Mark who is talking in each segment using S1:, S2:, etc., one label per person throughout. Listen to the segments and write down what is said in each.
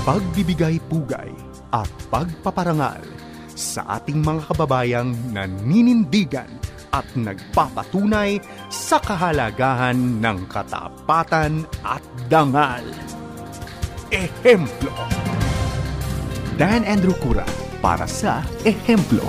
S1: pagbibigay pugay at pagpaparangal sa ating mga kababayang naninindigan at nagpapatunay sa kahalagahan ng katapatan at dangal. Ehemplo. Dan Andrew Cura para sa Ehemplo.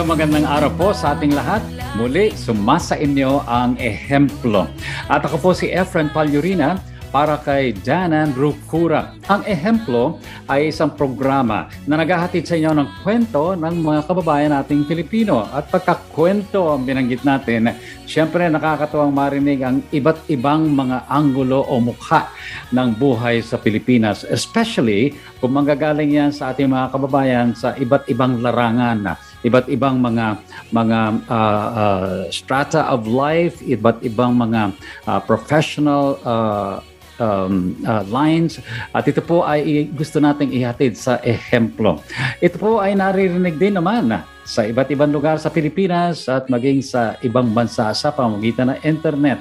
S2: Magandang araw po sa ating lahat. Muli, sumasa inyo ang Ehemplo. At ako po si Efren Palyurina para kay Dan Andrew Cura. Ang Ehemplo ay isang programa na naghahatid sa inyo ng kwento ng mga kababayan nating Pilipino. At pagkakwento ang binanggit natin, siyempre nakakatuwang marinig ang iba't ibang mga anggulo o mukha ng buhay sa Pilipinas. Especially kung manggagaling yan sa ating mga kababayan sa iba't ibang larangan, iba't ibang mga strata of life, iba't ibang mga professional lines. At ito po ay gusto nating ihatid sa Ehemplo. Ito po ay naririnig din naman sa iba't ibang lugar sa Pilipinas at maging sa ibang bansa sa pamamagitan ng internet.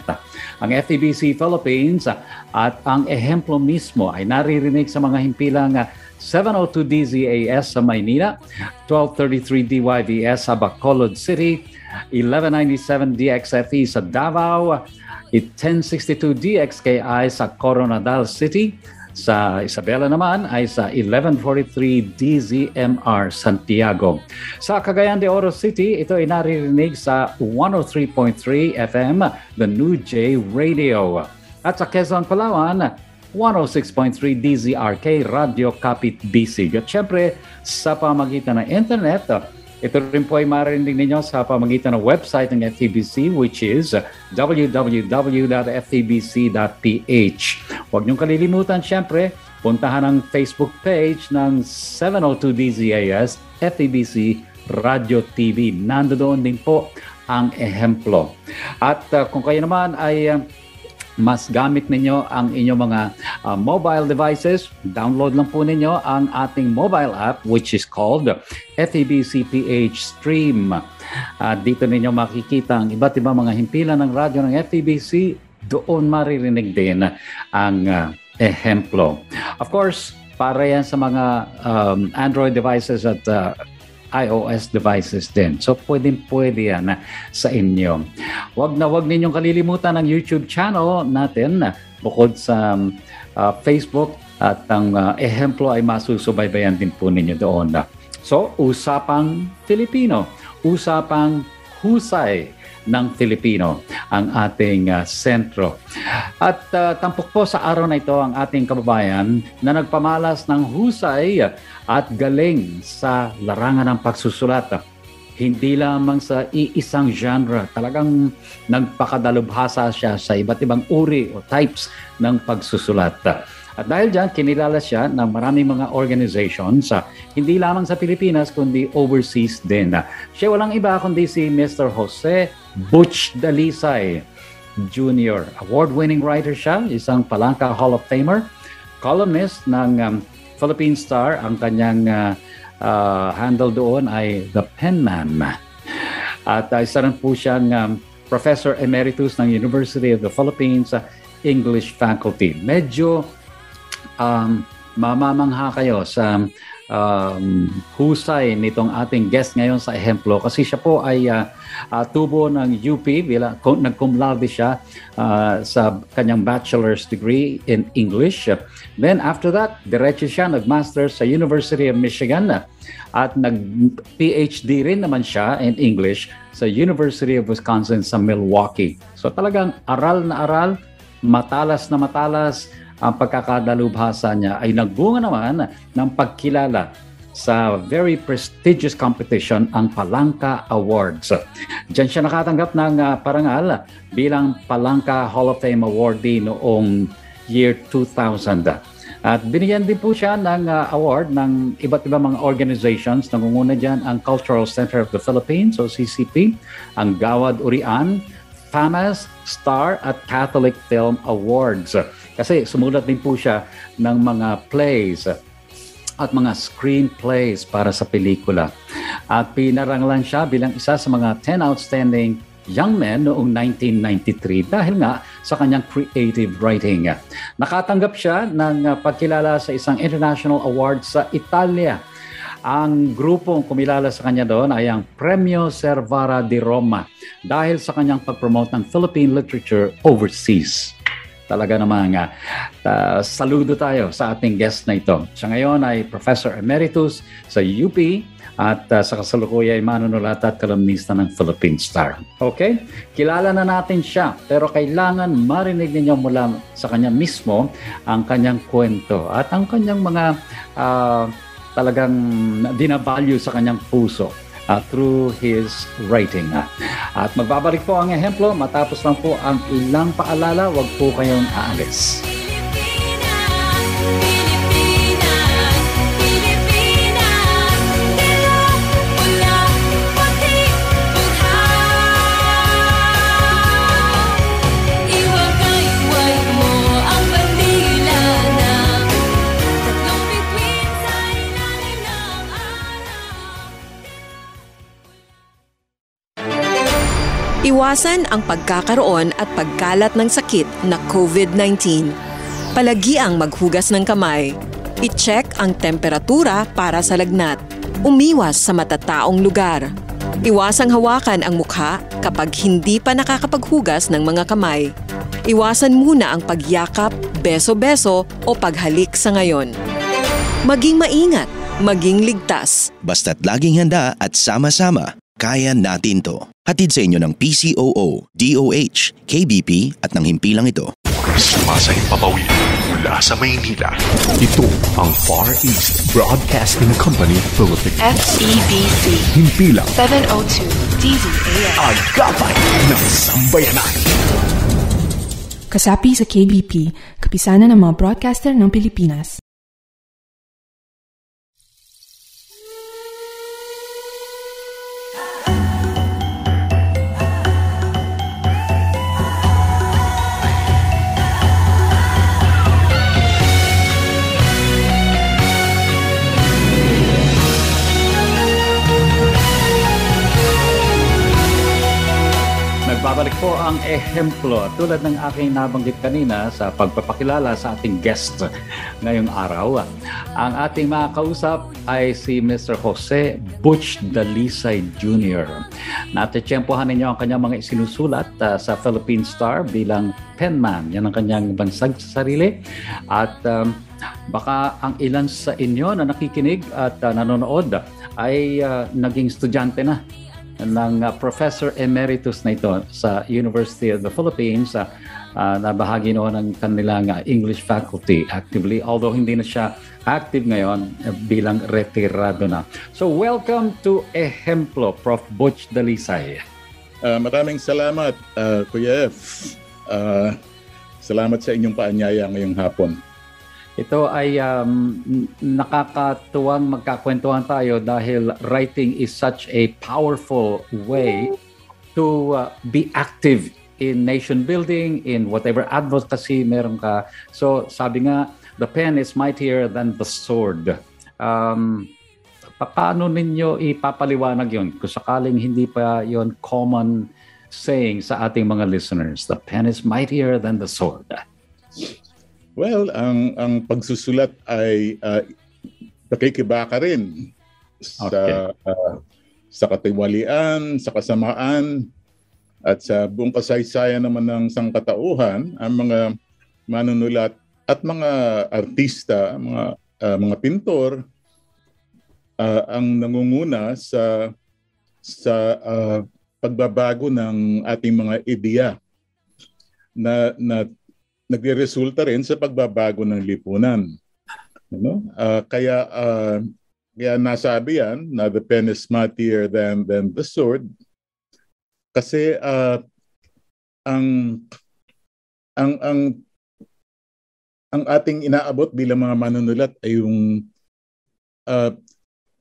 S2: Ang FEBC Philippines at ang Ehemplo mismo ay naririnig sa mga himpilang 702 DZAS sa Maynila, 1233 DYVS sa Bacolod City, 1197 DXFE sa Davao, 1062 DXKI sa Coronadal City, sa Isabela naman ay sa 1143 DZMR Santiago. Sa Cagayan de Oro City, ito ay naririnig sa 103.3 FM, The New J Radio. At sa Quezon, Palawan, 106.3 DZRK Radio Kapit Bisig. At syempre, sa pamagitan ng internet, ito rin po ay marinig ninyo sa pamagitan ng website ng FEBC, which is www.febc.ph. Huwag niyong kalilimutan, syempre, puntahan ang Facebook page ng 702 DZAS FEBC Radio TV. Nandoon din po ang Ehemplo. At kung kayo naman ay mas gamit ninyo ang inyong mga mobile devices, download lang po ninyo ang ating mobile app which is called FEBC PH Stream. Dito ninyo makikita ang iba't ibang mga himpilan ng radyo ng FEBC. Doon maririnig din ang Ehemplo. Of course, para yan sa mga Android devices at iOS devices din. So, pwede yan sa inyo. Wag ninyong kalilimutan ang YouTube channel natin bukod sa Facebook at ang Ehemplo ay masusubaybayan din po ninyo doon. So, Usapang Filipino. Usapang husay ng Filipino ang ating sentro. At tampok po sa araw na ito ang ating kababayan na nagpamalas ng husay at galing sa larangan ng pagsusulat. Hindi lamang sa iisang genre, talagang nagpakadalubhasa siya sa iba't ibang uri o types ng pagsusulat. At dahil dyan, kinilala siya ng maraming mga organizations, hindi lamang sa Pilipinas, kundi overseas din. Siya walang iba kundi si Mr. Jose Butch Dalisay Jr. Award-winning writer siya, isang Palanca Hall of Famer, columnist ng Philippine Star. Ang kanyang handle doon ay The Penman. At isa rin po siyang Professor Emeritus ng University of the Philippines English Faculty. Medyo mamamangha kayo sa husay nitong ating guest ngayon sa Ehemplo kasi siya po ay tubo ng UP, nag-cum laude siya sa kanyang bachelor's degree in English. Then after that, diretso siya, nag-master's sa University of Michigan at nag-PhD rin naman siya in English sa University of Wisconsin sa Milwaukee. So talagang aral na aral, matalas na matalas ang pagkakadalubhasa niya ay nagbunga naman ng pagkilala sa very prestigious competition, ang Palangka Awards. Diyan siya nakatanggap ng parangal bilang Palangka Hall of Fame awardee noong year 2000. At binigyan din po siya ng award ng iba't ibang mga organizations. Nangunguna dyan ang Cultural Center of the Philippines o CCP, ang Gawad Urian, FAMAS, Star at Catholic Film Awards. Kasi sumulat din po siya ng mga plays at mga screenplays para sa pelikula. At pinaranglan siya bilang isa sa mga 10 outstanding young men noong 1993 dahil nga sa kanyang creative writing. Nakatanggap siya ng pagkilala sa isang international award sa Italia. Ang grupong kumilala sa kanya doon ay ang Premio Cervara di Roma dahil sa kanyang pag-promote ng Philippine literature overseas. Talaga naman saludo tayo sa ating guest na ito. Siya ngayon ay Professor Emeritus sa UP at sa kasalukuyan ay manunulat at kolumnista ng Philippine Star. Okay? Kilala na natin siya pero kailangan marinig ninyo mula sa kanya mismo ang kanyang kwento at ang kanyang mga talagang dinavalue sa kanyang puso through his writing. At magbabalik po ang ehemplo matapos lang po ang ilang paalala. Huwag po kayong aalis.
S3: Iwasan ang pagkakaroon at pagkalat ng sakit na COVID-19. Palagiang maghugas ng kamay. I-check ang temperatura para sa lagnat. Umiwas sa matataong lugar. Iwasang hawakan ang mukha kapag hindi pa nakakapaghugas ng mga kamay. Iwasan muna ang pagyakap, beso-beso o paghalik sa ngayon. Maging maingat, maging ligtas.
S4: Basta't laging handa at sama-sama, kaya natin to. Hatid sa inyo ng PCOO, DOH, KBP at ng himpilang ito.
S5: Sumasay papawid mula sa Maynila. Ito ang Far East Broadcasting Company Philippines.
S6: FEBC.
S5: Himpilang
S6: 702 DZAS.
S5: Agapay ng sambayanan.
S7: Kasapi sa KBP, kapisanan ng mga broadcaster ng Pilipinas.
S2: Babalik po ang ehemplo tulad ng aking nabanggit kanina sa pagpapakilala sa ating guest ngayong araw. Ang ating mga kausap ay si Mr. Jose Butch Dalisay Jr. Natitsyempohan ninyo ang kanyang mga isinusulat sa Philippine Star bilang penman. Yan ang kanyang bansag sa sarili. At baka ang ilan sa inyo na nakikinig at nanonood ay naging estudyante na ng Professor Emeritus na ito sa University of the Philippines na bahagi noon ng kanilang English faculty actively, although hindi na siya active ngayon bilang retirado na. So welcome to Ehemplo, Prof. Butch Dalisay.
S8: Maraming salamat, Kuya F. Salamat sa inyong paanyaya ngayong hapon.
S2: Ito ay nakakatuwang magkakwentuhan tayo dahil writing is such a powerful way to be active in nation building, in whatever advocacy meron ka. So sabi nga, the pen is mightier than the sword. Paano ninyo ipapaliwanag yun? Kung sakaling hindi pa yon common saying sa ating mga listeners, the pen is mightier than the sword.
S8: Well, ang pagsusulat ay nakikibaka rin sa katiwalian, sa kasamaan, at sa buong kasaysayan naman ng sangkatauhan, ang mga manunulat at mga artista, mga pintor, ang nangunguna sa pagbabago ng ating mga ideya na nagreresulta rin sa pagbabago ng lipunan. Kaya kaya nasabi yan na the pen is mightier than the sword. Kasi ang ating inaabot bilang mga manunulat ay yung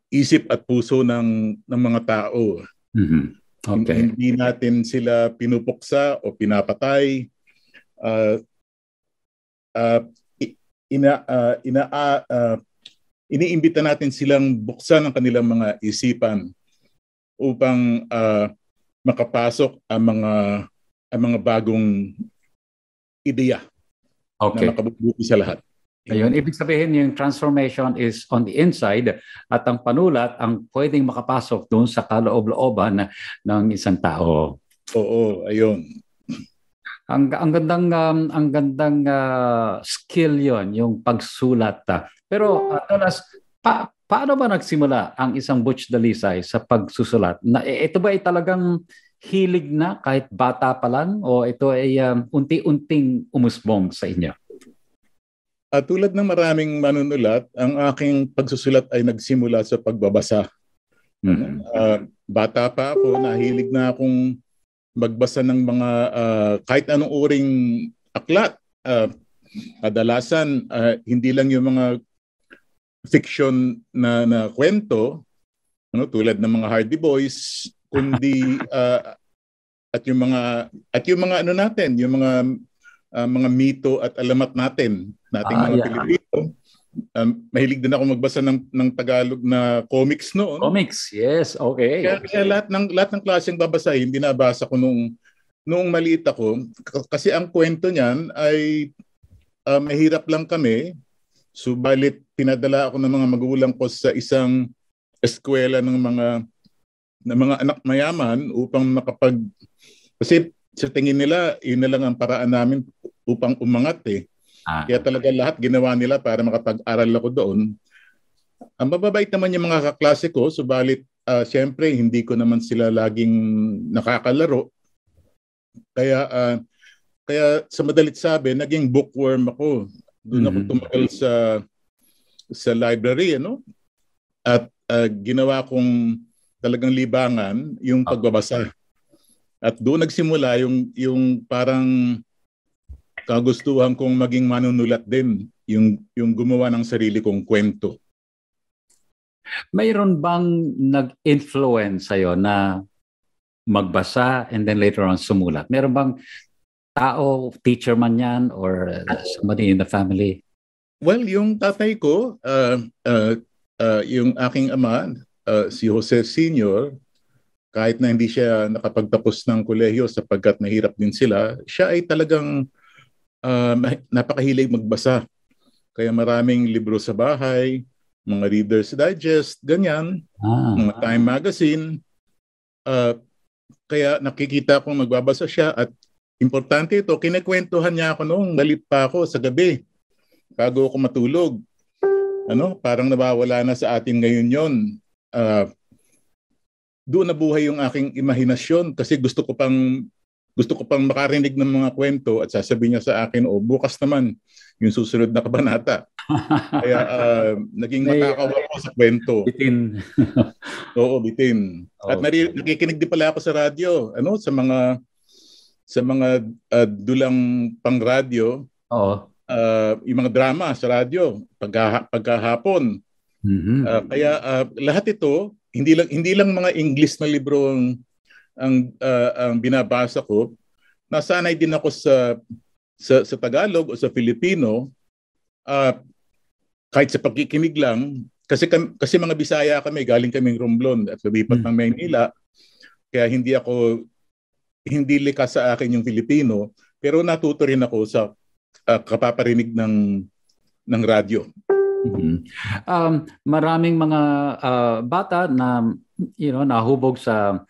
S8: isip at puso ng mga tao.
S2: Mm-hmm. Okay.
S8: Hindi natin sila pinupuksa o pinapatay. Iniimbita natin silang buksan ang kanilang mga isipan upang makapasok ang mga bagong ideya na makabubuti sa lahat.
S2: Ayun, ibig sabihin yung transformation is on the inside at ang panulat ang pwedeng makapasok doon sa kaloob-looban ng isang tao.
S8: Oo, ayun.
S2: Ang gandang skill 'yon, yung pagsulat. Pero Tolas, paano ba nagsimula ang isang Butch Dalisay sa pagsusulat? Ito ba ay talagang hilig na kahit bata pa lang o ito ay unti-unting umusbong sa inyo?
S8: Tulad ng maraming manunulat, ang aking pagsusulat ay nagsimula sa pagbabasa. Bata pa ako, nahilig na akong magbasa ng mga kahit anong uring aklat. Kadalasan, hindi lang yung mga fiction na kwento, tulad ng mga Hardy Boys, kundi at yung mga ano natin, yung mga mito at alamat nating mga Pilipino. Mahilig din ako magbasa ng Tagalog na comics noon.
S2: Comics, yes, okay.
S8: Kaya lahat ng klaseng babasahin binabasa ko nung maliit ako, kasi ang kwento niyan ay mahirap lang kami. Subalit pinadala ako ng mga magulang ko sa isang eskwela ng mga anak mayaman upang kasi sa tingin nila, yun na lang ang paraan namin upang umangat eh. Kaya talaga lahat ginawa nila para makapag-aral ako doon. Ang mababait naman yung mga kaklase ko, subalit siyempre hindi ko naman sila laging nakakalaro. Kaya sa madalit sabi, naging bookworm ako. Doon ako tumagal sa library, At ginawa kong talagang libangan yung pagbabasa. At doon nagsimula yung parang kagustuhan kong maging manunulat din, yung gumawa ng sarili kong kwento.
S2: Mayroon bang nag-influence sa'yo na magbasa and then later on sumulat? Mayroon bang tao, teacher man yan, or somebody in the family?
S8: Well, yung tatay ko, yung aking ama, si Jose Sr., kahit na hindi siya nakapagtapos ng kolehiyo sapagkat mahirap din sila, siya ay talagang napakahilig magbasa. Kaya maraming libro sa bahay, mga Reader's Digest, ganyan, mga Time Magazine. Kaya nakikita kong magbabasa siya at importante ito, kinekwentuhan niya ako noong galit pa ako sa gabi bago ako matulog. Parang nawawala na sa atin ngayon yon. Doon nabuhay yung aking imahinasyon kasi gusto ko pang makarinig ng mga kwento at sasabihin niya sa akin, bukas naman yung susunod na kabanata. Kaya naging matakaw ako sa kwento.
S2: Bitin.
S8: Oo, bitin. At nakikinig din pala ako sa radyo, sa mga dulang pang-radyo.
S2: Oo.
S8: Yung mga drama sa radyo pagkahapon. Kaya lahat ito, hindi lang mga English na libro ang binabasa ko. Nasanay din ako sa Tagalog o sa Filipino, kahit sa pagkikinig lang, kasi mga Bisaya kami, galing kaming Romblon at lumipat ng Maynila, kaya hindi likas sa akin yung Filipino, pero natuto rin ako sa kapaparinig ng radyo.
S2: Maraming mga bata na nahubog sa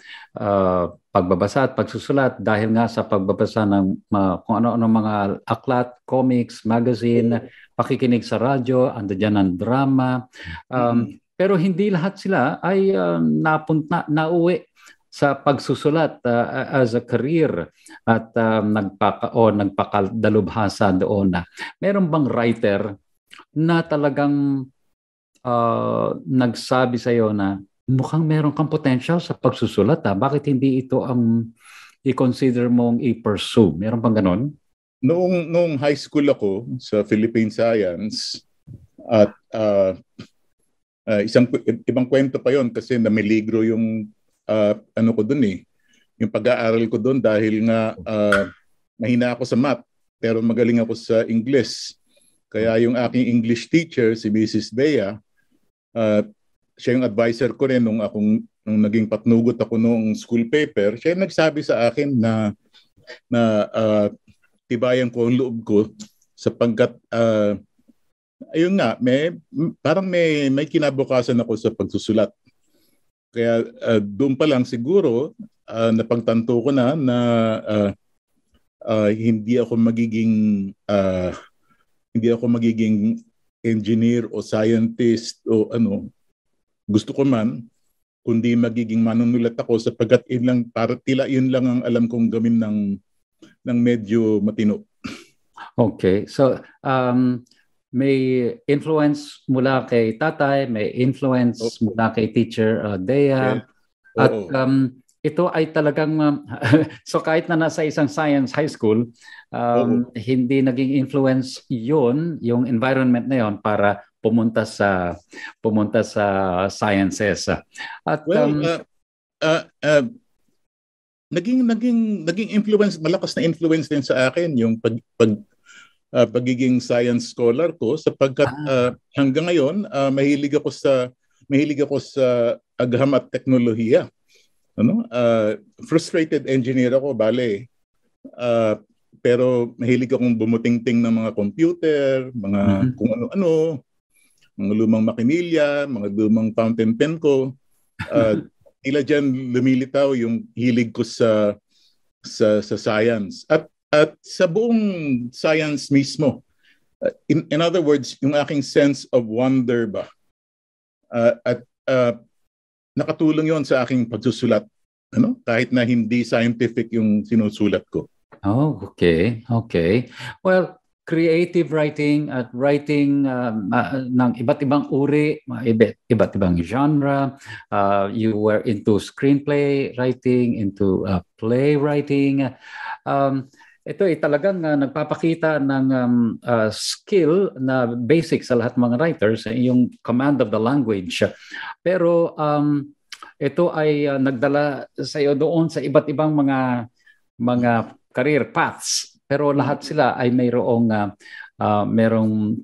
S2: pagbabasa at pagsusulat dahil nga sa pagbabasa ng kung ano-ano mga aklat, comics, magazine, pakikinig sa radyo, andiyan ang drama. Pero hindi lahat sila ay nauwi sa pagsusulat as a career at nagpakadalubhasa doon na. Meron bang writer na talagang nagsabi sa iyo na mukhang meron kang potential sa pagsusulat. Bakit hindi ito ang i-consider mong i-pursue? Meron bang ganon?
S8: Noong high school ako sa Philippine Science at ibang kwento pa yon kasi namiligro yung ano ko doon yung pag-aaral ko doon dahil nga mahina ako sa math pero magaling ako sa English. Kaya yung aking English teacher, si Mrs. Bea, siya yung advisor ko rin nung naging patnugot ako noong school paper. Siya yung nagsabi sa akin na tibayan ko ang loob ko sapagkat ayun nga, parang may kinabukasan ako sa pagsusulat. Kaya doon pa lang siguro napagtanto ko na hindi ako magiging engineer o scientist o ano. Gusto ko man kundi magiging manunulat ako sapagkat yun lang ang alam kong gawin ng medyo matino.
S2: Okay. So may influence mula kay tatay, may influence mula kay teacher Dea.
S8: Yes.
S2: At ito ay talagang so kahit na nasa isang science high school, hindi naging influence yung environment na yon para pumunta sa sciences. At naging influence, malakas na influence din sa akin yung pagiging science scholar ko sapagkat hanggang ngayon mahilig ako sa agham at teknolohiya. Frustrated engineer ako, bale. Pero mahilig akong bumutingting ng mga computer, mga kung ano-ano, mga lumang makinilya, mga lumang fountain pen ko. Tila dyan lumilitaw yung hilig ko sa science. At sa buong science mismo, in other words, yung aking sense of wonder ba, nakatulong yon sa aking pagsusulat, kahit na hindi scientific yung sinusulat ko. Oh, okay. Well, creative writing at writing ng iba't ibang uri, iba't ibang genre. You were into screenplay writing, into play writing. Ito ay talagang nagpapakita ng skill na basic sa lahat ng mga writers, yung command of the language. Pero ito ay nagdala sa iyo doon sa iba't ibang mga career paths. Pero lahat sila ay merong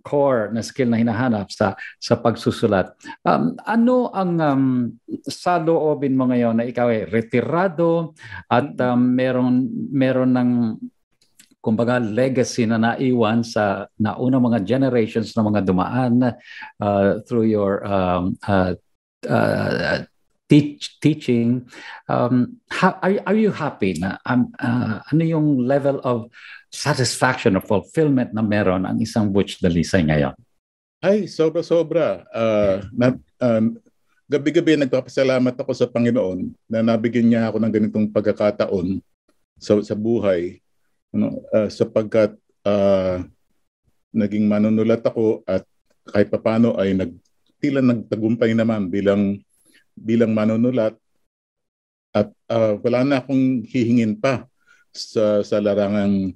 S2: core na skill na hinahanap sa pagsusulat. Ano ang saloobin mo ngayon na ikaw ay retirado at meron ng kumbaga legacy na naiwan sa naunang mga generations na mga dumaan through your teaching? Are you happy na ano yung level of satisfaction or fulfillment na meron ang isang Butch Dalisay ngayon?
S8: Ay, sobra-sobra. Gabi-gabi nagpapasalamat ako sa Panginoon na nabigyan niya ako ng ganitong pagkakataon sa buhay. Sapagkat naging manunulat ako at kahit papano ay tila nagtagumpay naman bilang manunulat at wala na akong hihingin pa sa larangang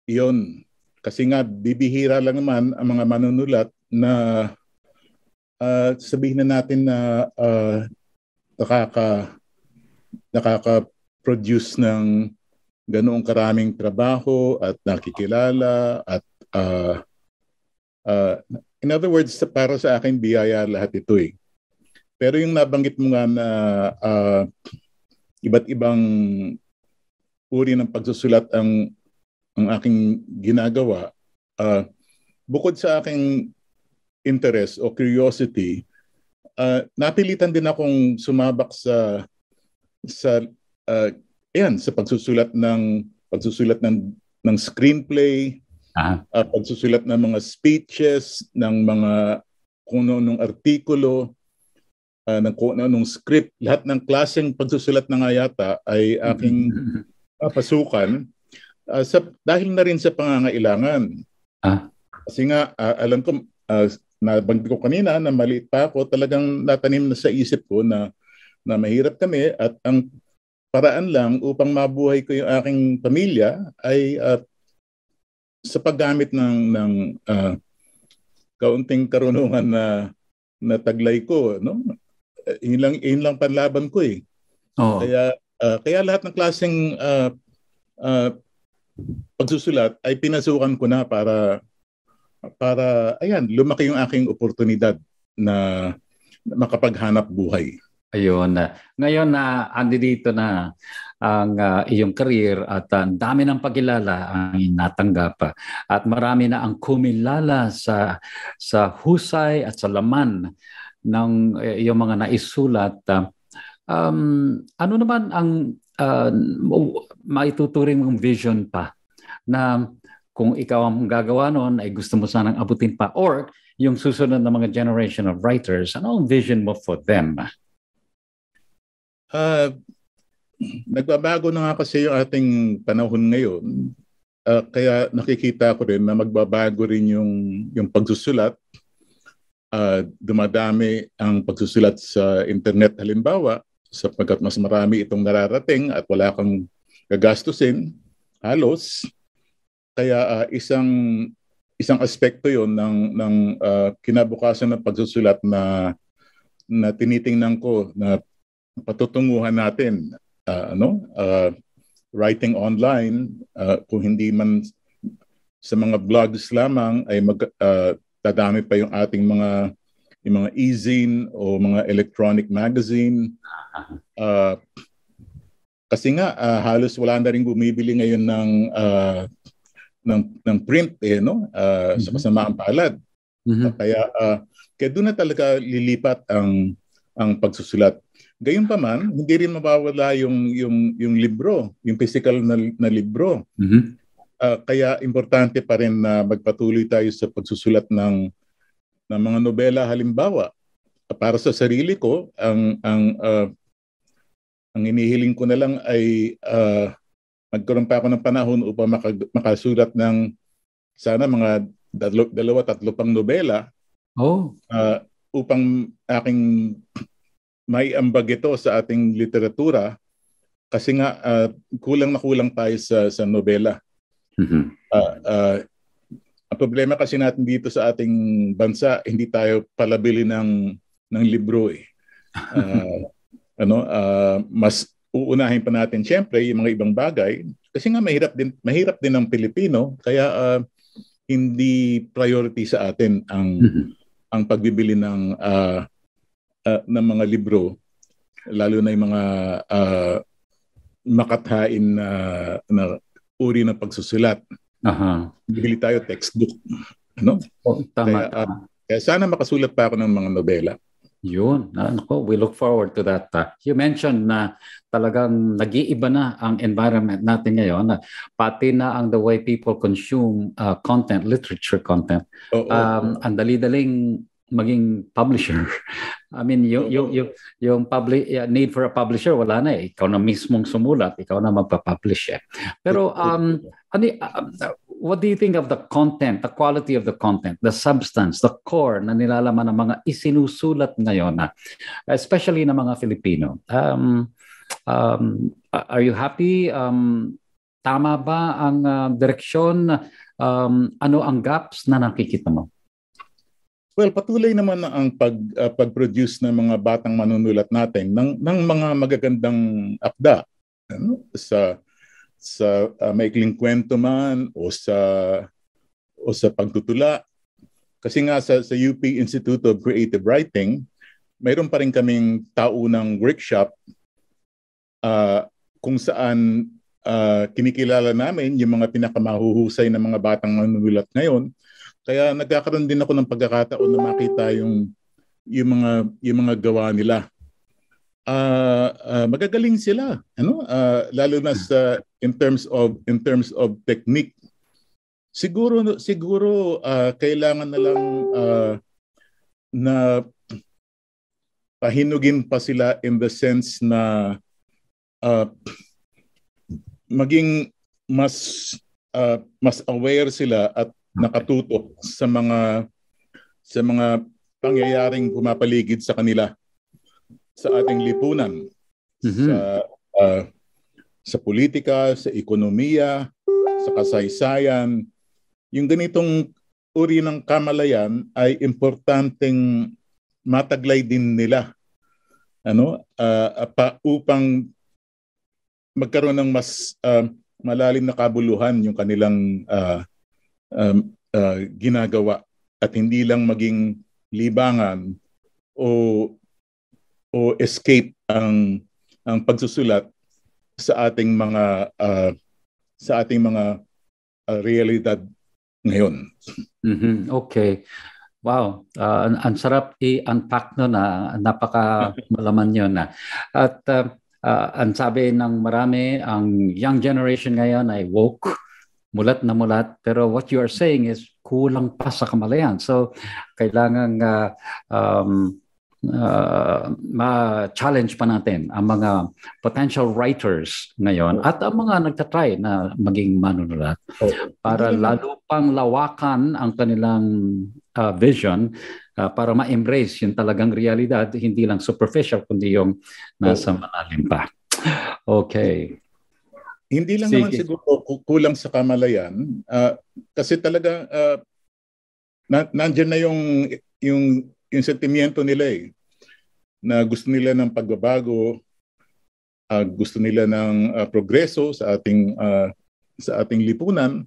S8: iyon. Kasi nga bibihira lang naman ang mga manunulat na sabihin na natin na nakaka-produce ng ganoong karaming trabaho at nakikilala at in other words, para sa akin biyaya lahat ito eh. Pero yung nabanggit mo nga na iba't ibang uri ng pagsusulat ang aking ginagawa, bukod sa aking interest o curiosity, napilitan din akong sumabak sa pagsusulat ng screenplay, pagsusulat ng mga speeches, ng mga kung anong artikulo, ng kung anong script. Lahat ng klaseng pagsusulat na nga yata ay aking pasukan dahil na rin sa pangangailangan. Kasi nga alam ko nabanggit ko kanina na maliit pa ako, talagang natanim na sa isip ko na mahirap kami at ang paraan lang upang mabuhay ko yung aking pamilya ay sa paggamit ng kaunting karunungan na taglay ko, no? Yun lang panlaban ko eh.
S2: Oo.
S8: Kaya lahat ng klaseng pagsusulat ay pinasukan ko na para ayan, lumaki yung aking oportunidad na makapaghanap buhay.
S2: Ayun. Ngayon na andi dito na ang iyong career at ang dami ng pagkilala ang natanggap at marami na ang kumilala sa husay at sa laman ng iyong mga naisulat. Ano naman ang maituturing mong vision pa na kung ikaw ang gagawa noon ay gusto mo sanang abutin pa or yung susunod na mga generation of writers, ano ang vision mo for them?
S8: Nagbabago na nga kasi yung ating panahon ngayon. Kaya nakikita ko rin na magbabago rin yung pagsusulat. Dumadami ang pagsusulat sa internet halimbawa sapagkat mas marami itong nararating at wala kang gagastusin halos. Kaya isang aspekto yon ng kinabukasan ng pagsusulat na tinitingnan ko na patutunguhan natin writing online kung hindi man sa mga blogs lamang ay dadami pa yung ating mga e-zine o mga electronic magazine. Kasi nga halos wala na rin bumibili ngayon ng print sa kasamaang palad. Kaya doon na talaga lilipat ang pagsusulat. Gayunpaman, hindi rin mawawala yung libro, yung physical na libro. Kaya importante pa rin na magpatuloy tayo sa pagsusulat ng mga nobela halimbawa. Para sa sarili ko, ang inihiling ko na lang ay magkaroon pa ako ng panahon upang makasulat ng sana mga 2-3 pang nobela upang aking may ambag ito sa ating literatura kasi nga kulang na kulang tayo sa nobela. Ang problema kasi natin dito sa ating bansa, hindi tayo palabili ng libro eh. Mas uunahin pa natin siyempre yung mga ibang bagay kasi nga mahirap din ang Pilipino kaya hindi priority sa atin ang pagbibili ng mga libro lalo na yung mga makathain na uri ng pagsusulat. Bibili tayo textbook.
S2: Tama.
S8: Kaya sana makasulat pa ako ng mga nobela.
S2: Yun. We look forward to that. You mentioned na talagang nag-iiba na ang environment natin ngayon. Pati na ang the way people consume content, literature content. Ang dali-daling maging publisher. I mean, yung need for a publisher, wala na eh. Ikaw na mismong sumulat, ikaw na magpa-publish eh. Pero what do you think of the content, the quality of the content, the substance, the core na nilalaman ng mga isinusulat ngayon, especially ng mga Filipino? Are you happy? Tama ba ang direksyon? Ano ang gaps na nakikita mo?
S8: Well, patuloy naman ang pag-produce ng mga batang manunulat natin ng mga magagandang akda sa maikling kwento man o sa pagtutula. Kasi nga sa UP Institute of Creative Writing, mayroon pa rin kaming taunang workshop kung saan kinikilala namin yung mga pinakamahuhusay na mga batang manunulat ngayon. Kaya nagkakaroon din ako ng pagkakataon na makita yung mga gawa nila. Magagaling sila, lalo na in terms of technique. Siguro kailangan na lang na pahinugin pa sila in the sense na maging mas aware sila at nakatutok sa sa mga pangyayaring pumapaligid sa kanila, sa ating lipunan, sa politika, sa ekonomiya, sa kasaysayan. Yung ganitong uri ng kamalayan ay importanteng mataglay din nila upang magkaroon ng mas malalim na kabuluhan yung kanilang ginagawa at hindi lang maging libangan o escape ang pagsusulat sa ating mga realidad ngayon.
S2: Okay. Wow. Ang sarap i-unpack no na napaka malaman yun na. At ang sabi ng marami, ang young generation ngayon ay woke, mulat na mulat, pero what you are saying is kulang pa sa kamalayan. So kailangan ma-challenge pa natin ang mga potential writers ngayon at ang mga nagtatry na maging manunulat para lalo pang lawakan ang kanilang vision para ma-embrace yung talagang realidad, hindi lang superficial kundi yung nasa malalim pa. Okay.
S8: Hindi lang naman siguro kulang sa kamalayan kasi talaga nandiyan na yung sentimiento nila na gusto nila ng pagbabago, gusto nila ng progreso sa ating lipunan.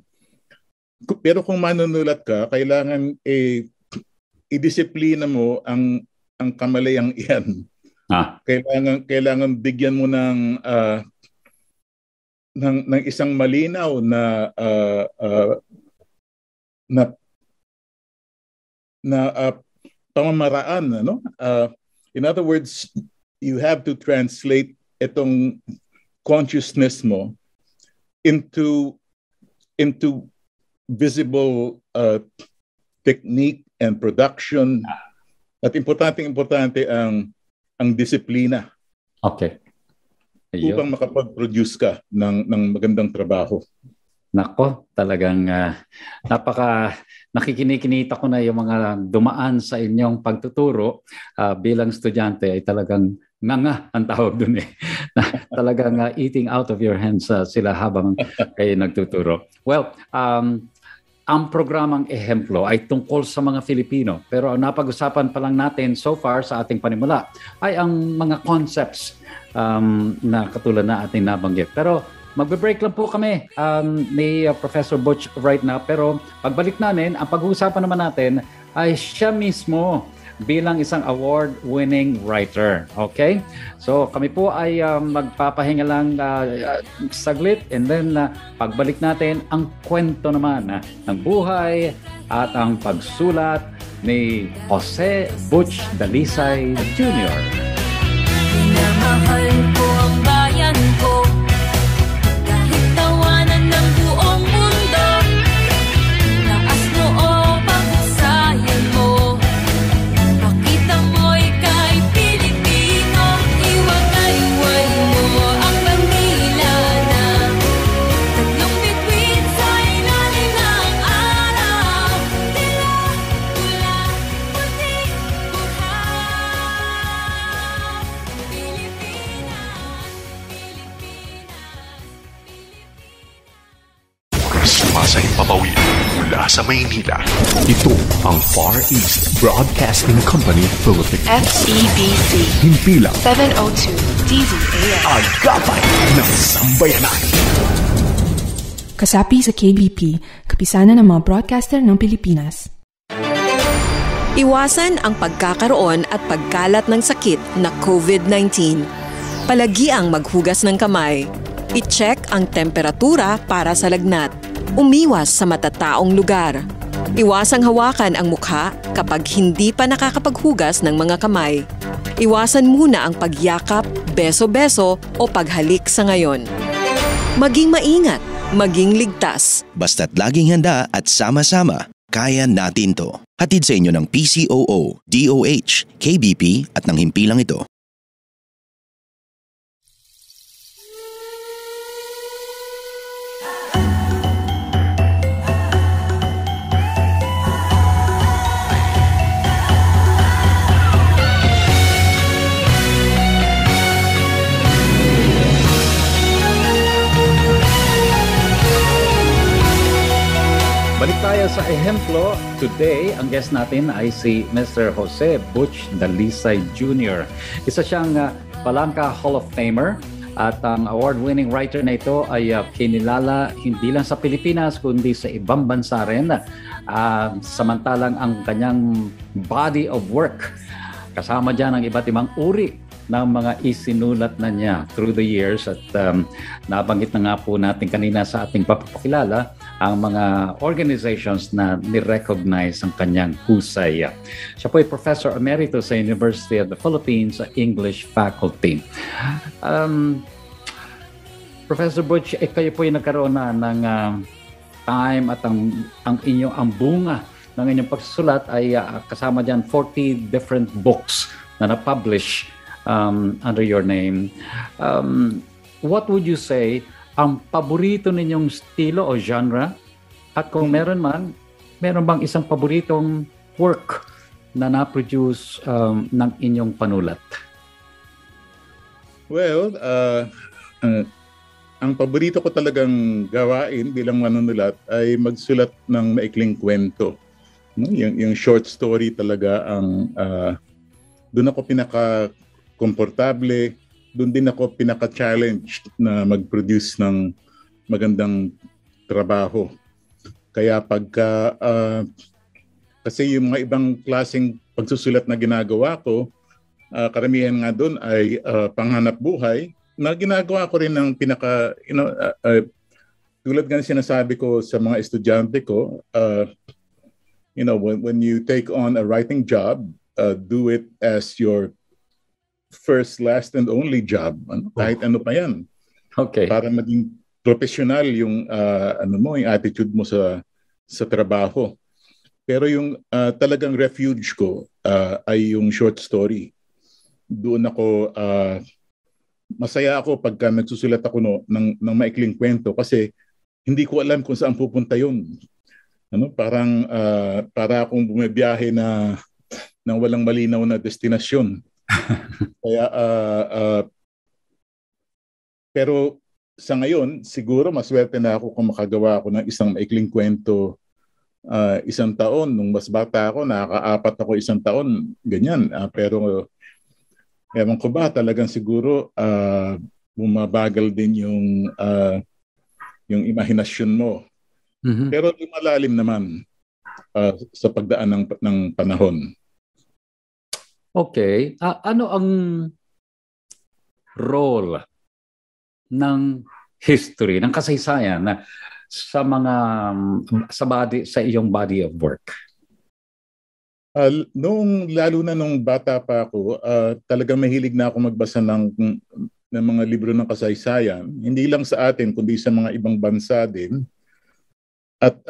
S8: Pero kung manunulat ka, kailangan i-disiplina mo ang kamalayang iyan. Kailangan bigyan mo ng isang malinaw na pamamaraan, in other words, you have to translate itong consciousness mo into visible technique and production. At importante ang disiplina.
S2: Okay.
S8: Upang makapag-produce ka ng magandang trabaho.
S2: Nako, talagang nakikinikinita ko na yung mga dumaan sa inyong pagtuturo bilang estudyante ay talagang nga ang tawag dun talagang eating out of your hands sila habang kayo nagtuturo. Well, ang programang Ehemplo ay tungkol sa mga Filipino. Pero ang napag-usapan pa lang natin so far sa ating panimula ay ang mga concepts na katulad na ating nabanggit. Pero magbe-break lang po kami ni Professor Butch right now. Pero pagbalik namin, ang pag-uusapan naman natin ay siya mismo bilang isang award-winning writer. Okay? So kami po ay magpapahinga lang saglit and then pagbalik natin ang kwento naman ng buhay at ang pagsulat ni Jose Butch Dalisay Jr.
S9: Minamahal ko ang bayan ko kahit tawanan ng buong mundo. Taas mo o paghusayan mo, pakita mo'y kay Pilipino. Iwagay-way mo ang bandila na tatlong bituin sa ilalim ng araw. Tila, pula, puti,
S5: Sumasahing papawid mula sa Maynila. Ito ang Far East Broadcasting Company Philippines.
S6: FEBC.
S5: Himpilang
S6: 702 DZAS.
S5: Agapay ng Sambayanan.
S7: Kasapi sa KBP, kapisanan ng mga broadcaster ng Pilipinas.
S3: Iwasan ang pagkakaroon at pagkalat ng sakit na COVID-19. Palagiang maghugas ng kamay. I-check ang temperatura para sa lagnat. Umiwas sa matataong lugar. Iwasang hawakan ang mukha kapag hindi pa nakakapaghugas ng mga kamay. Iwasan muna ang pagyakap, beso-beso o paghalik sa ngayon. Maging maingat, maging ligtas.
S4: Basta't laging handa at sama-sama, kaya natin to. Hatid sa inyo ng PCOO, DOH, KBP at ng himpilang ito.
S2: tayo sa ehemplo. Today, ang guest natin ay si Mr. Jose Butch Dalisay Jr. Isa siyang Palanca Hall of Famer at ang award-winning writer na ito ay kinilala hindi lang sa Pilipinas kundi sa ibang bansa rin. Samantalang ang kanyang body of work, kasama dyan ang iba't ibang uri ng mga isinulat na niya through the years at nabanggit na nga po natin kanina sa ating papakilala ang mga organizations na ni-recognize ang kanyang husay. Siya po ay Professor Emeritus sa University of the Philippines English Faculty. Professor Butch, kayo po ay nagkaroon na ng time at ang bunga ng inyong pagsusulat ay kasama dyan 40 different books na na-publish under your name. What would you say ang paborito ninyong estilo o genre? At kung meron bang isang paboritong work na na-produce ng inyong panulat?
S8: Well, ang paborito ko talagang gawain bilang manunulat ay magsulat ng maikling kwento. Yung short story talaga ang doon ako pinaka-komportable, doon din ako pinaka-challenged na mag-produce ng magandang trabaho. Kaya kasi yung mga ibang klaseng pagsusulat na ginagawa ko, karamihan nga doon ay panghanap buhay, na ginagawa ko rin ng tulad nga sinasabi ko sa mga estudyante ko, when you take on a writing job, do it as your first, last, and only job. Kahit ano pa yan.
S2: Okay. Para
S8: maging professional yung yung attitude mo sa trabaho. Pero yung talagang refuge ko ay yung short story. Doon ako masaya ako pagka nagsusulat ako ng maikling kwento kasi hindi ko alam kung saan pupunta yun. Para akong bumibiyahe na ng walang malinaw na destinasyon. Kaya pero sa ngayon siguro maswerte na ako kung makagawa ako ng isang maikling kwento isang taon. Nung mas bata ako, nakaka-4 ako isang taon, ganyan. Pero ewan ko ba, talagang siguro bumabagal din yung imahinasyon mo. Mm-hmm. Pero lumalalim naman sa pagdaan ng panahon.
S2: Okay. Ano ang role ng history, ng kasaysayan sa iyong body of work?
S8: Lalo na nung bata pa ako, talagang mahilig na ako magbasa ng mga libro ng kasaysayan. Hindi lang sa atin, kundi sa mga ibang bansa din. At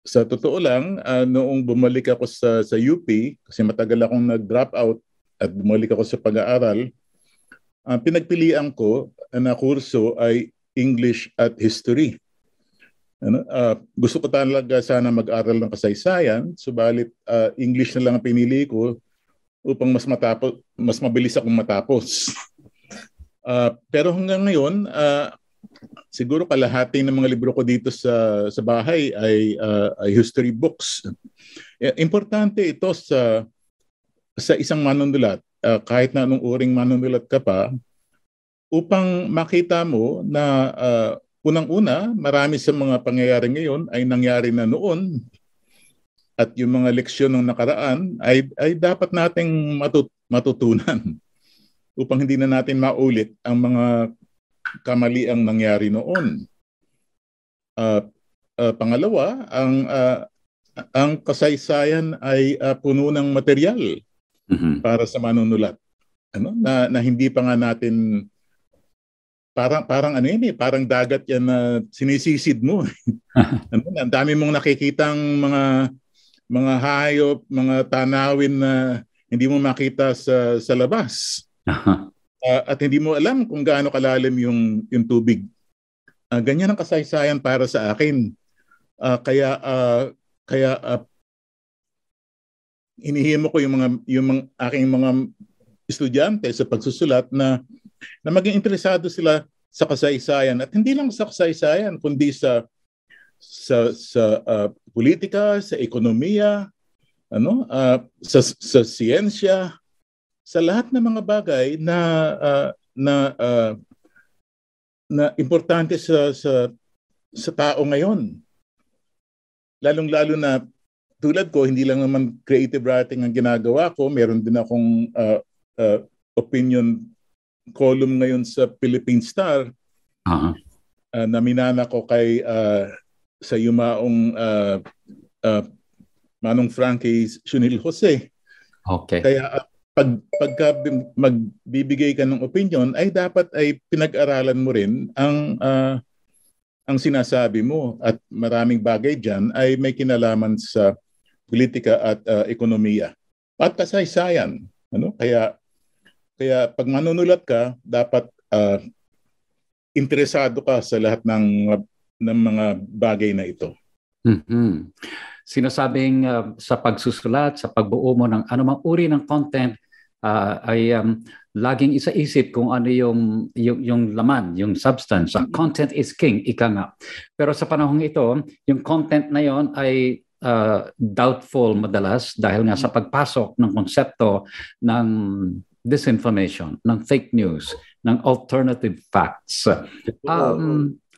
S8: sa totoo lang, noong bumalik ako sa UP, kasi matagal akong nag-drop out at bumalik ako sa pag-aaral, pinagpilian ko na kurso ay English at History. Gusto ko talaga sana mag-aral ng kasaysayan, subalit English na lang ang pinili ko upang mas mabilis akong matapos. Pero hanggang ngayon, siguro kalahati ng mga libro ko dito sa bahay ay history books. Importante ito sa isang manunulat, kahit na anong uring manunulat ka pa, upang makita mo na unang-una, marami sa mga pangyayari ngayon ay nangyari na noon at yung mga leksyon ng nakaraan ay dapat nating matutunan upang hindi na natin maulit ang mga kamaliang nangyari noon. Pangalawa, ang kasaysayan ay puno ng material para sa manunulat. Na hindi pa nga natin parang parang dagat yan na sinisisid mo. Ang dami mong nakikitang mga hayop, mga tanawin na hindi mo makita sa labas. At hindi mo alam kung gaano kalalim yung tubig. Ganyan ang kasaysayan para sa akin. Kaya inihimo ko yung aking mga estudyante sa pagsusulat na maging interesado sila sa kasaysayan. At hindi lang sa kasaysayan, kundi sa politika, sa ekonomiya, sa siyensya, sa lahat ng mga bagay na importante sa tao ngayon. Lalong-lalo na tulad ko, hindi lang naman creative writing ang ginagawa ko, meron din akong opinion column ngayon sa Philippine Star. Na minana ko kay sa yumaong Manong Frankie Shunil Jose.
S2: Okay.
S8: Kaya pagka magbibigay ka ng opinion ay dapat ay pinag-aralan mo rin ang sinasabi mo, at maraming bagay diyan ay may kinalaman sa politika at ekonomiya at kasaysayan. Kaya pag manunulat ka, dapat interesado ka sa lahat ng mga bagay na ito.
S2: Mm-hmm. Sinasabing sa pagsusulat, sa pagbuo mo ng anumang uri ng content, ay laging isa-isip kung ano yung laman, yung substance. Content is king, ika nga. Pero sa panahong ito, yung content na yon ay doubtful madalas dahil nga sa pagpasok ng konsepto ng disinformation, ng fake news, ng alternative facts.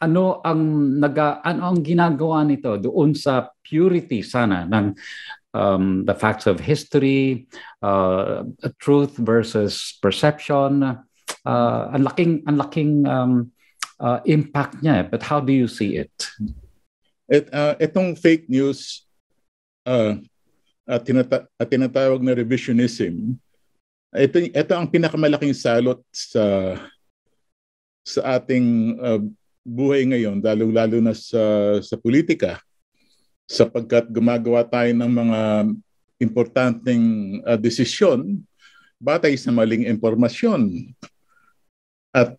S2: Ano ang ginagawa nito doon sa purity sana ng the facts of history, truth versus perception? Ang laking impact niya. But how do you see it?
S8: Itong fake news tinatawag na revisionism, ito ang pinakamalaking salot sa ating buhay ngayon, lalo na sa politika, sapagkat gumagawa tayo ng mga importanteng desisyon batay sa maling impormasyon. At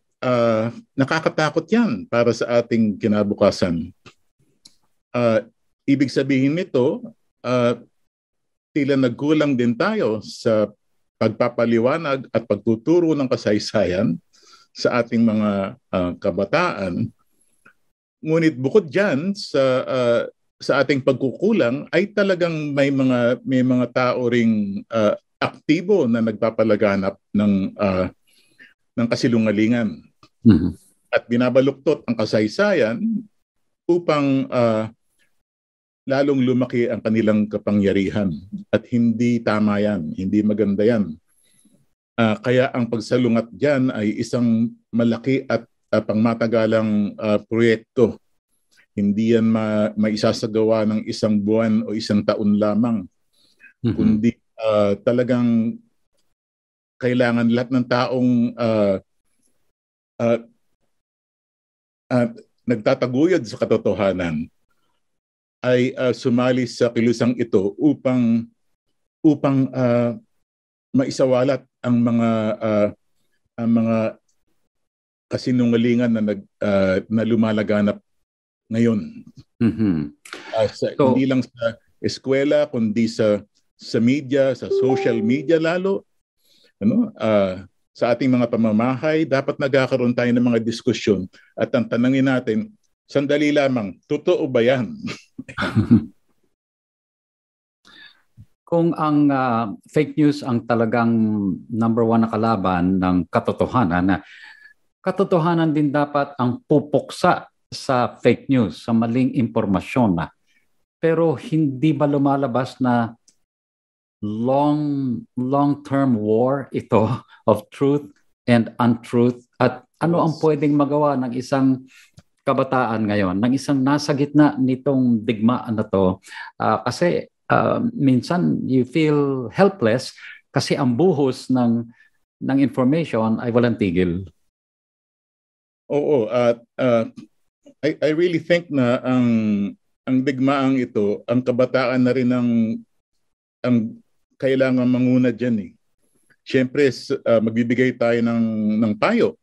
S8: nakakatakot yan para sa ating kinabukasan. Ibig sabihin nito, tila nagkulang din tayo sa pagpapaliwanag at pagtuturo ng kasaysayan sa ating mga kabataan. Ngunit bukod diyan sa ating pagkukulang ay talagang may mga tao ring aktibo na nagpapalaganap ng kasilungalingan.
S2: Mm-hmm.
S8: At binabaluktot ang kasaysayan upang lalong lumaki ang kanilang kapangyarihan. At hindi tama yan, hindi maganda yan. Kaya ang pagsalungat diyan ay isang malaki at pangmatagalang proyekto. Hindi yan maisasagawa ng isang buwan o isang taon lamang. Mm-hmm. Kundi talagang kailangan lahat ng taong nagtataguyod sa katotohanan ay sumali sa kilusang ito upang maisawalat ang mga kasinungalingan na lumalaganap ngayon.
S2: Mm-hmm.
S8: Hindi lang sa eskwela, kundi sa media, sa social media lalo. Sa ating mga pamamahay, dapat nagkakaroon tayo ng mga diskusyon at ang tanangin natin, sandali lamang, totoo ba yan?
S2: Kung ang fake news ang talagang number one na kalaban ng katotohanan, katotohanan din dapat ang pupuksa sa fake news, sa maling impormasyon. Pero hindi ba lumalabas na long-term war ito of truth and untruth? At ano ang pwedeng magawa ng isang kabataan ngayon, ng isang nasa gitna nitong digmaan na to? Kasi minsan you feel helpless kasi ang buhos ng information ay walang tigil.
S8: Oo, I really think na ang digmaang ito, ang kabataan na rin ang kailangan manguna diyan . Siyempre, magbibigay tayo ng payo.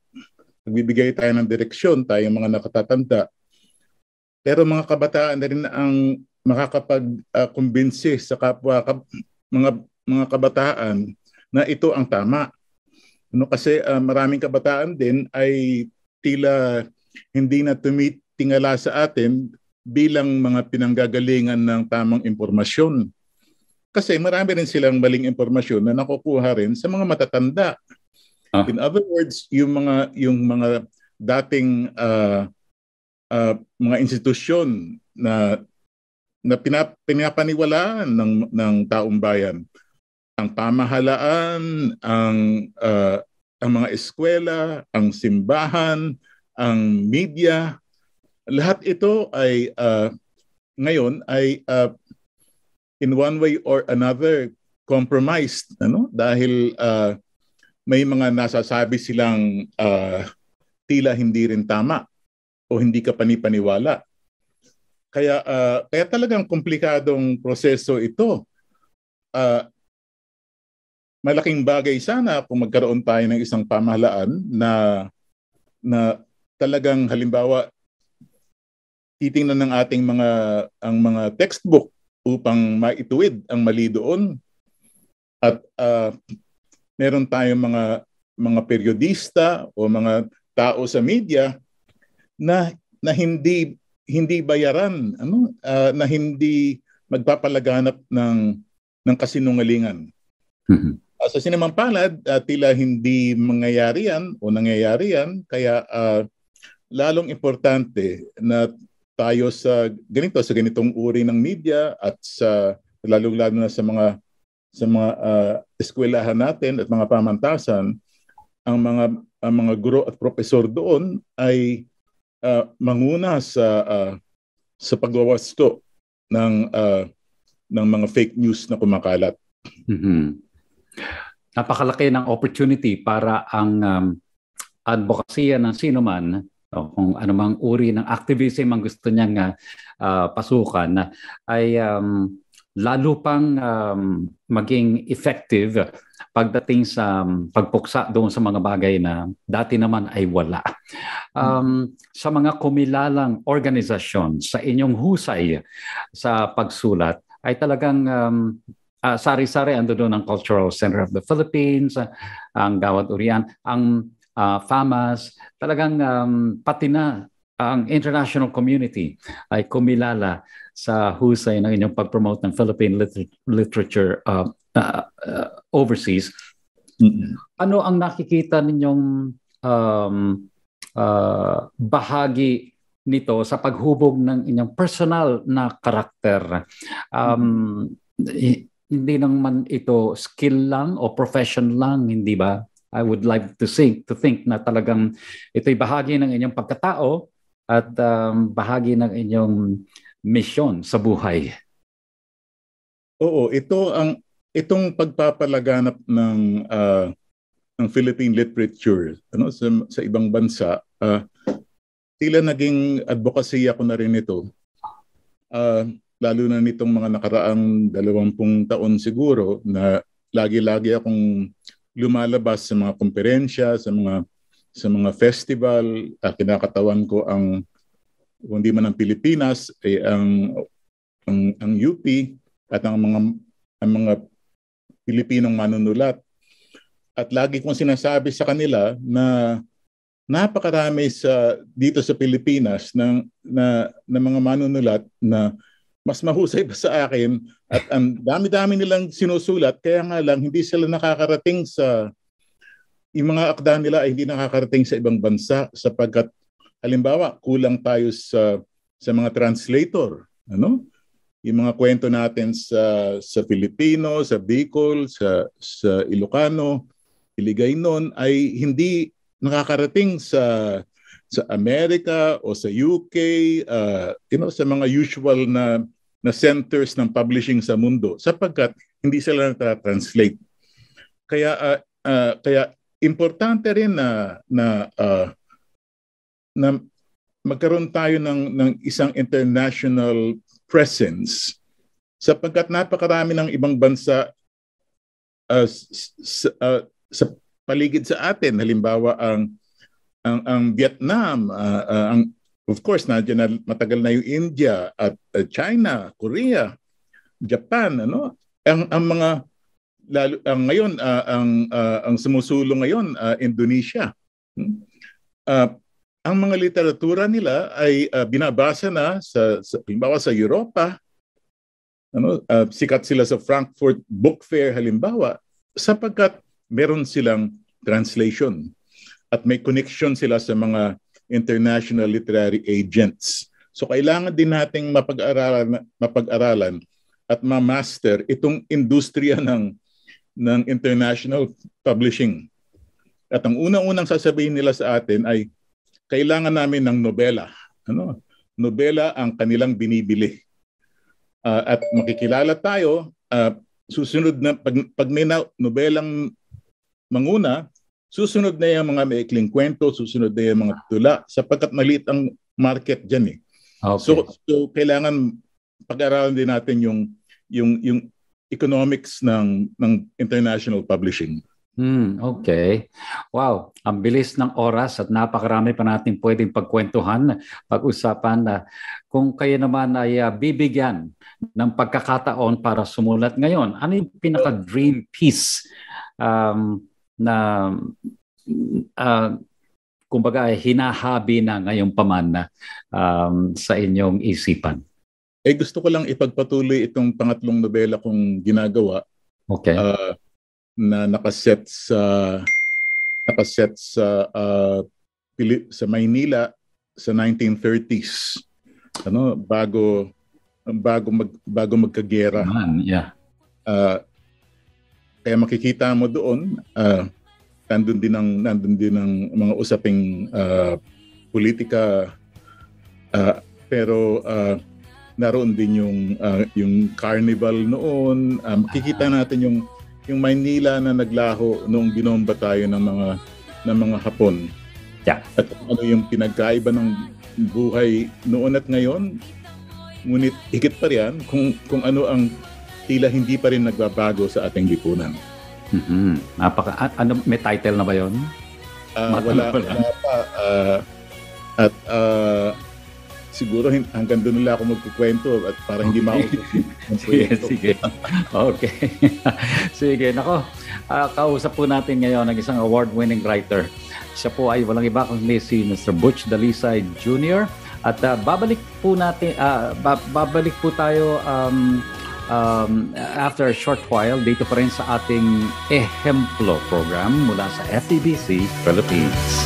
S8: Magbibigay tayo ng direksyon, tayo mga nakatatanda. Pero mga kabataan na rin ang makakapag-kumbinsi sa kapwa mga kabataan na ito ang tama. Kasi maraming kabataan din ay tila hindi na tumitingala sa atin bilang mga pinanggagalingan ng tamang impormasyon. Kasi marami rin silang maling impormasyon na nakukuha rin sa mga matatanda. In other words, yung mga dating mga institusyon na pinapaniwalaan ng taong bayan, ang pamahalaan, ang mga eskwela, ang simbahan, ang media, lahat ito ay ngayon ay in one way or another compromised, dahil may mga nasasabi silang tila hindi rin tama o hindi ka panipaniwala. Kaya talagang komplikadong proseso ito. Malaking bagay sana kung magkaroon tayo ng isang pamahalaan na talagang halimbawa titingnan ng ating mga textbook upang maituwid ang mali doon, at meron tayong mga periodista o mga tao sa media na hindi bayaran, na hindi magpapalaganap ng kasinungalingan. Sa sinamampalad, tila hindi mangyayari yan o nangyayari yan, kaya lalong importante na tayo sa ganitong uri ng media at lalo na sa mga eskwelahan natin at mga pamantasan, ang mga guro at profesor doon ay manguna sa pagwawasto ng mga fake news na kumakalat.
S2: Napakalaki ng opportunity para ang advokasya ng sino man, o kung anumang uri ng activism ang gusto niyang pasukan, ay lalo pang maging effective pagdating sa pagpuksa doon sa mga bagay na dati naman ay wala. Sa mga kumilalang organisasyon, sa inyong husay sa pagsulat, ay talagang sari-sari ando doon ang Cultural Center of the Philippines, ang Gawad Urian, ang FAMAS, talagang pati na ang international community ay kumilala sa husay ng inyong pag-promote ng Philippine literature overseas. Ano ang nakikita ninyong bahagi nito sa paghubog ng inyong personal na karakter? Hindi naman ito skill lang o profession lang, hindi ba? I would like to think na talagang ito'y bahagi ng inyong pagkatao at bahagi ng inyong misyon sa buhay.
S8: Oo, itong pagpapalaganap ng Philippine literature sa ibang bansa, tila naging advokasya ko na rin ito. Lalo na nitong mga nakaraang 20 taon siguro, na lagi-lagi akong lumalabas sa mga komperensya, sa mga festival. Kinakatawan ko kung di man ang Pilipinas, ay ang UP at ang mga Pilipinong manunulat. At lagi kong sinasabi sa kanila na napakarami dito sa Pilipinas na mga manunulat na mas mahusay pa sa akin, at ang dami-dami nilang sinusulat, kaya nga lang hindi sila nakakarating yung mga akda nila ay hindi nakakarating sa ibang bansa, sapagkat halimbawa kulang tayo sa mga translator, yung mga kwento natin sa Filipino, sa Bicol, sa Ilocano, Iligaynon ay hindi nakakarating sa Amerika o sa UK, sa mga usual na centers ng publishing sa mundo, sapagkat hindi sila na-translate. Kaya importante rin na magkaroon tayo ng isang international presence, sapagkat napakarami ng ibang bansa sa paligid sa atin. Halimbawa ang Vietnam, of course nandiyan na matagal na yung India at China, Korea, Japan, ang mga lalo ngayon ang sumusulong ngayon, Indonesia. ang mga literatura nila ay binabasa na halimbawa sa Europa. Sikat sila sa Frankfurt Book Fair halimbawa sapagkat meron silang translation at may connection sila sa mga international literary agents. So kailangan din nating mapag-aralan at ma-master itong industriya ng international publishing. At ang unang-unang sasabihin nila sa atin ay kailangan namin ng nobela. Nobela ang kanilang binibili. At makikilala tayo, susunod na, pag may nobelang manguna, susunod na yung mga maikling kwento, susunod na yung mga tula, sapagkat maliit ang market dyan eh. Okay. So kailangan pag-aralan din natin yung economics ng international publishing.
S2: Okay. Wow, ang bilis ng oras at napakarami pa natin pwedeng pagkwentuhan, pag-usapan na kung kayo naman ay bibigyan ng pagkakataon para sumulat ngayon. Ano yung pinaka-dream piece na kumbaga hinahabi na ngayong paman sa inyong isipan?
S8: Gusto ko lang ipagpatuloy itong pangatlong nobela kong ginagawa.
S2: Okay.
S8: Na nakaset sa Maynila sa 1930s. Bago magkagera.
S2: Yeah.
S8: Kaya makikita mo doon nandun din ang mga usaping politika, pero naroon din yung carnival noon. Makikita natin yung Maynila na naglaho noong binomba tayo ng mga Hapon.
S2: Yeah.
S8: At ano yung pinagkaiba ng buhay noon at ngayon. Ngunit higit pa riyan kung ano ang tila hindi pa rin nagbabago sa ating lipunan.
S2: May title na ba yun?
S8: Wala pa. Siguro hanggang doon nila ako magkukwento at para hindi
S2: Sige. Okay. Sige, nako. Kausap po natin ngayon ng isang award-winning writer. Siya po ay walang iba kundi si Mr. Butch Dalisay Jr. At babalik po tayo after a short while dito pa rin sa ating Ehemplo program mula sa FEBC Philippines.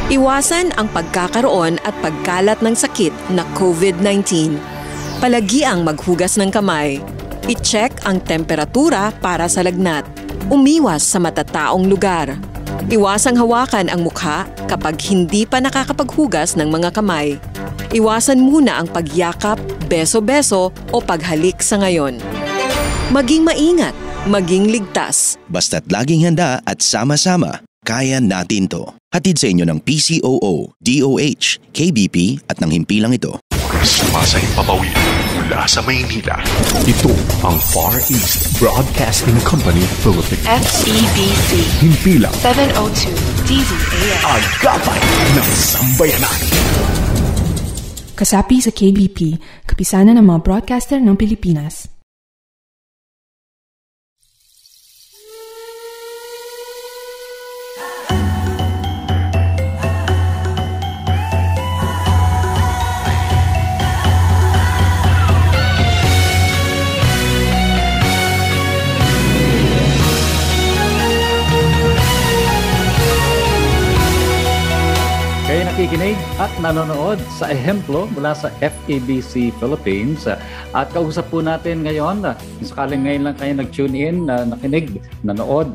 S3: Iwasan ang pagkakaroon at pagkalat ng sakit na COVID-19. Palagiang maghugas ng kamay. I-check ang temperatura para sa lagnat. Umiwas sa matataong lugar. Iwasang hawakan ang mukha kapag hindi pa nakakapaghugas ng mga kamay. Iwasan muna ang pagyakap, beso-beso o paghalik sa ngayon. Maging maingat, maging ligtas.
S4: Basta't laging handa at sama-sama, kaya natin to. Hatid sa inyo ng PCOO, DOH, KBP at ng himpilang ito.
S5: Sumasahipapawi mula sa Maynila. Ito ang Far East Broadcasting Company Philippines.
S6: FEBC.
S5: Himpilang
S6: 702 DZAS.
S5: Agapay ng sambayanan.
S7: Kasapi sa KBP, kapisanan ng mga broadcaster ng Pilipinas.
S2: Nakikinig at nanonood sa Ehemplo mula sa FEBC Philippines. At kausap po natin ngayon, sakaling ngayon lang kayo nag-tune in, nakinig, nanood,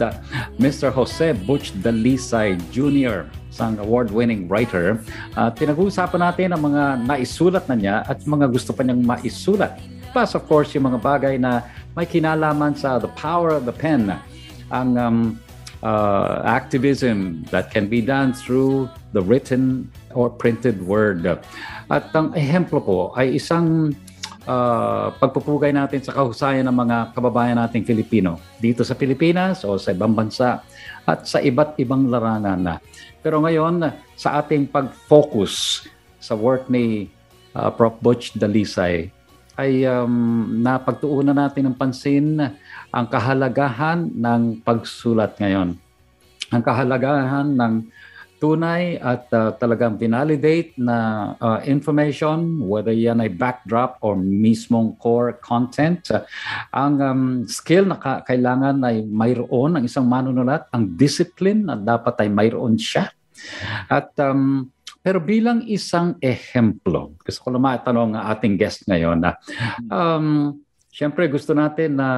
S2: Mr. Jose Butch Dalisay Jr., isang award-winning writer. Pinag-uusapan natin ang mga naisulat na niya at mga gusto pa niyang maisulat. Plus, of course, yung mga bagay na may kinalaman sa the power of the pen, ang activism that can be done through the written or printed word. At ang ehemplo po ay isang pagpupugay natin sa kahusayan ng mga kababayan nating Filipino dito sa Pilipinas o sa ibang bansa at sa iba't ibang larangan na. Pero ngayon, sa ating pag-focus sa work ni Prof. Butch Dalisay, ay napagtuunan natin ng pansin ang kahalagahan ng pagsulat ngayon. Ang kahalagahan ng tunay at talagang validate na information, whether yan ay backdrop or mismong core content. Ang skill na kailangan ay mayroon ng isang manunulat, ang discipline na dapat ay mayroon siya. At pero bilang isang ehemplo, gusto ko lang matanong ang ating guest ngayon na siyempre gusto natin na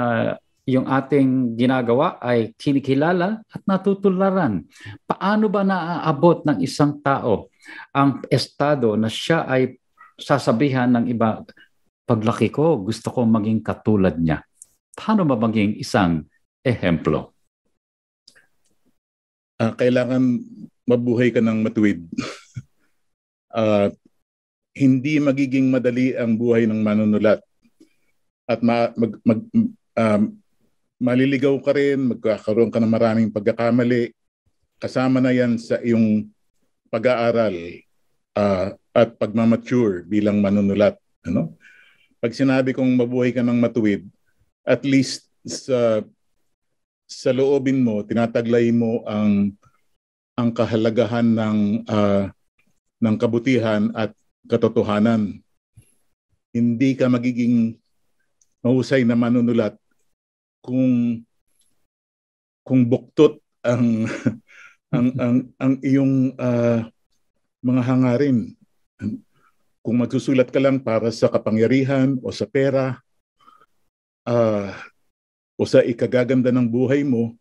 S2: yung ating ginagawa ay kinikilala at natutularan. Paano ba naaabot ng isang tao ang estado na siya ay sasabihan ng iba, paglaki ko, gusto ko maging katulad niya? Paano ba maging isang ehemplo?
S8: Kailangan mabuhay ka ng matuwid. Hindi magiging madali ang buhay ng manunulat. At maliligaw ka rin, magkakaroon ka ng maraming pagkakamali. Kasama na yan sa iyong pag-aaral at pagmamature bilang manunulat. Ano? Pag sinabi kong mabuhay ka ng matuwid, at least sa loobin mo, tinataglay mo ang kahalagahan ng kabutihan at katotohanan. Hindi ka magiging mahusay na manunulat kung buktot ang iyong mga hangarin. Kung magsusulat ka lang para sa kapangyarihan o sa pera o sa ikagaganda ng buhay mo,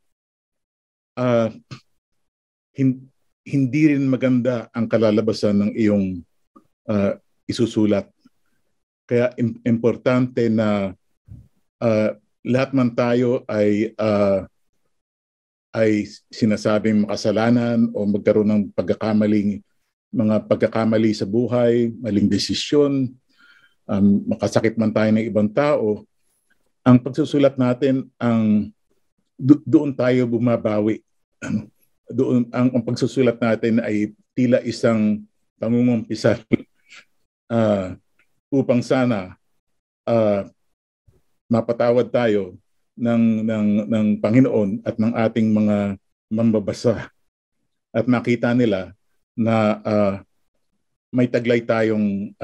S8: hindi rin maganda ang kalalabasan ng iyong isusulat. Kaya importante na lahat man tayo ay sinasabing makasalanan o magkaroon ng mga pagkakamali sa buhay, maling desisyon, makasakit man tayo ng ibang tao. Ang pagsusulat natin, doon tayo bumabawi. Doon ang pagsusulat natin ay tila isang pangungumpisal upang sana mapatawad tayo ng Panginoon at ng ating mga mambabasa at makita nila na may taglay tayong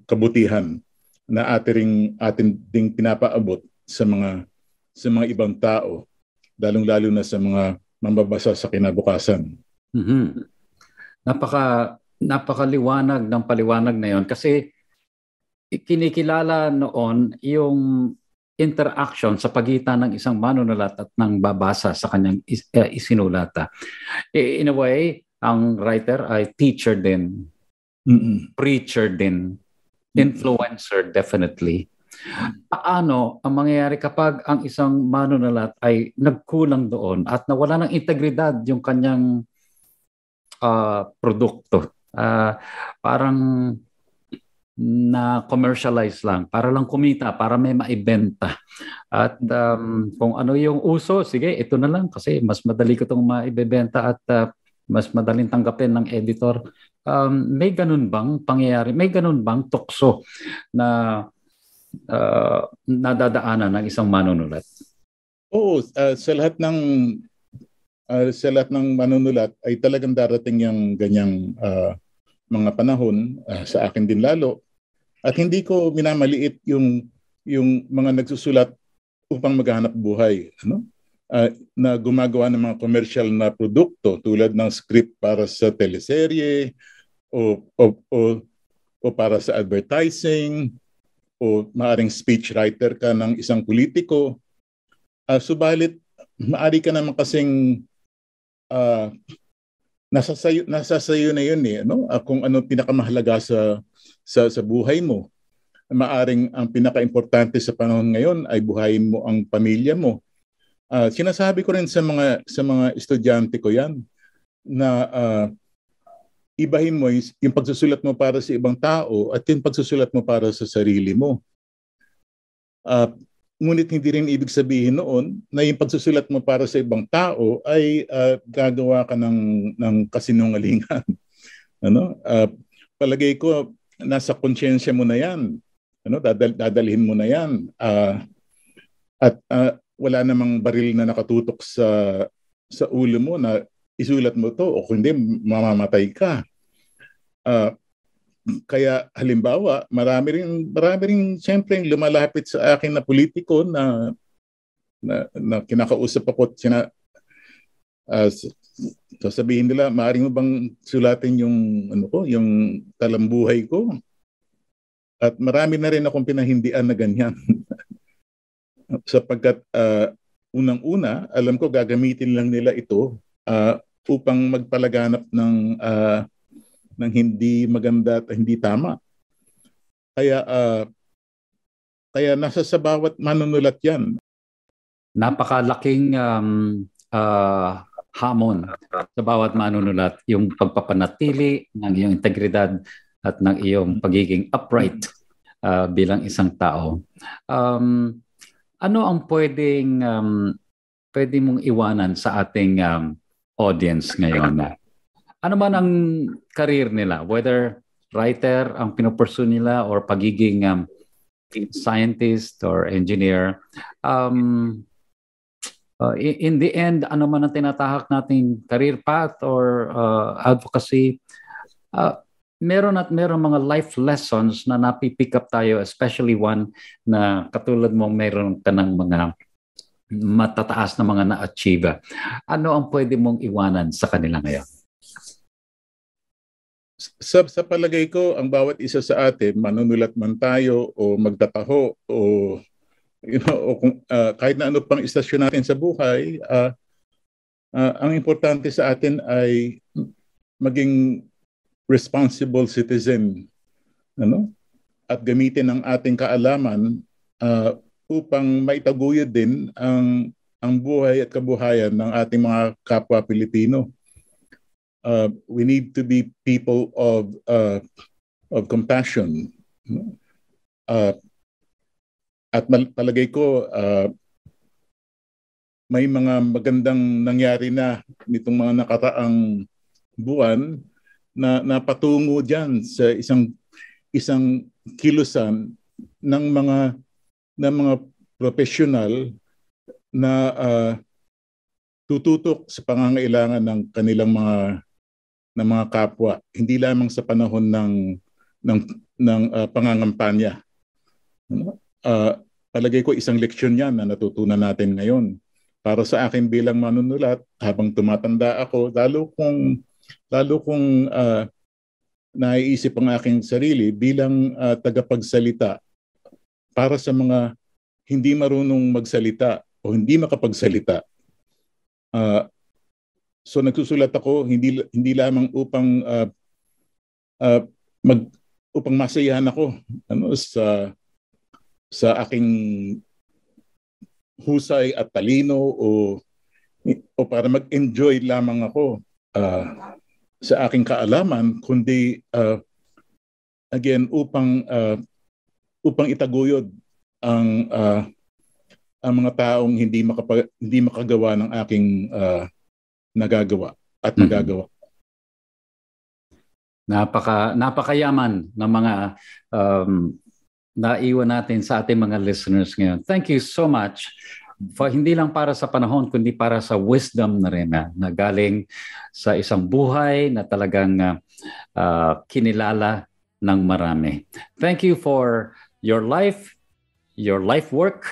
S8: kabutihan na atin ding pinapaabot sa mga ibang tao, lalong-lalo na sa mga mambabasa sa kinabukasan.
S2: Mm-hmm. Napakaliwanag ng paliwanag na yon kasi kinikilala noon yung interaction sa pagitan ng isang manunulat at ng babasa sa kanyang isinulata. In a way, ang writer ay teacher din, preacher din, influencer definitely. Paano ang mangyayari kapag ang isang manunulat ay nagkulang doon at nawala ng integridad yung kanyang produkto? Parang na commercialize lang, para lang kumita, para may maibenta. At kung ano yung uso, sige, ito na lang kasi mas madali ko itong maibebenta at mas madaling tanggapin ng editor. May ganun bang pangyayari? May ganun bang tukso na nadadaanan ng isang manunulat?
S8: Oo, sa lahat ng manunulat ay talagang darating yung ganyang mga panahon, sa akin din lalo. At hindi ko minamaliit yung mga nagsusulat upang maghanap buhay, ano? Na gumagawa ng mga commercial na produkto tulad ng script para sa teleserye o para sa advertising, o maaring speechwriter ka ng isang politiko. Subalit, maari ka naman kasing nasa sayo na yun eh, no? Kung ano pinakamahalaga sa buhay mo. Maaring ang pinaka-importante sa panahon ngayon ay buhayin mo ang pamilya mo. Sinasabi ko rin sa mga estudyante ko yan na ibahin mo yung pagsusulat mo para sa ibang tao at yung pagsusulat mo para sa sarili mo. Ngunit hindi rin ibig sabihin noon na yung pagsusulat mo para sa ibang tao ay gagawa ka ng kasinungalingan. Palagay ko, nasa konsyensya mo na yan. Dadalhin mo na yan. At wala namang baril na nakatutok sa ulo mo na isulat mo to o kundi mamamatay ka. Kaya halimbawa, marami rin siyempre lumalapit sa akin na politiko na kinakausap ako at sasabihin nila, maaari mo bang sulatin yung talambuhay ko? At marami na rin akong pinahindian na ganyan. Sapagkat unang-una, alam ko gagamitin lang nila ito upang magpalaganap ng hindi maganda at hindi tama. Kaya nasa sa bawat manunulat yan.
S2: Napakalaking hamon sa bawat manunulat, yung pagpapanatili ng iyong integridad at ng iyong pagiging upright bilang isang tao. Ano ang pwede mong iwanan sa ating audience ngayon? Ano man ang career nila, whether writer ang pinupursue nila or pagiging scientist or engineer, in the end, ano man ang tinatahak nating career path or advocacy, meron mga life lessons na napipick up tayo, especially one na katulad mo, meron ka ng mga matataas na mga na-achieve. Ano ang pwede mong iwanan sa kanila ngayon?
S8: Sa palagay ko, ang bawat isa sa atin, manunulat man tayo o magtataho o kahit na ano pang istasyon natin sa buhay, ang importante sa atin ay maging responsible citizen, at gamitin ang ating kaalaman upang maitaguyod din ang buhay at kabuhayan ng ating mga kapwa Pilipino. We need to be people of compassion. At palagay ko, may mga magandang nangyari na nitong mga nakaraang buwan na patungo diyan sa isang kilusan ng mga professional na tututok sa pangangailangan ng kanilang mga kapwa, hindi lamang sa panahon ng pangangampanya. Palagay ko isang leksyon yan na natutunan natin ngayon. Para sa akin bilang manunulat, habang tumatanda ako, lalo kong naiisip ang aking sarili bilang tagapagsalita para sa mga hindi marunong magsalita o hindi makapagsalita. So nagsusulat ako hindi lamang upang masayahan ako sa aking husay at talino o para mag-enjoy lamang ako sa aking kaalaman, kundi again upang itaguyod ang mga taong hindi makagawa ng aking nagagawa at magagawa.
S2: Napakayaman ng mga naiwan natin sa ating mga listeners ngayon. Thank you so much for hindi lang para sa panahon kundi para sa wisdom na rin na galing sa isang buhay na talagang kinilala ng marami. Thank you for your life work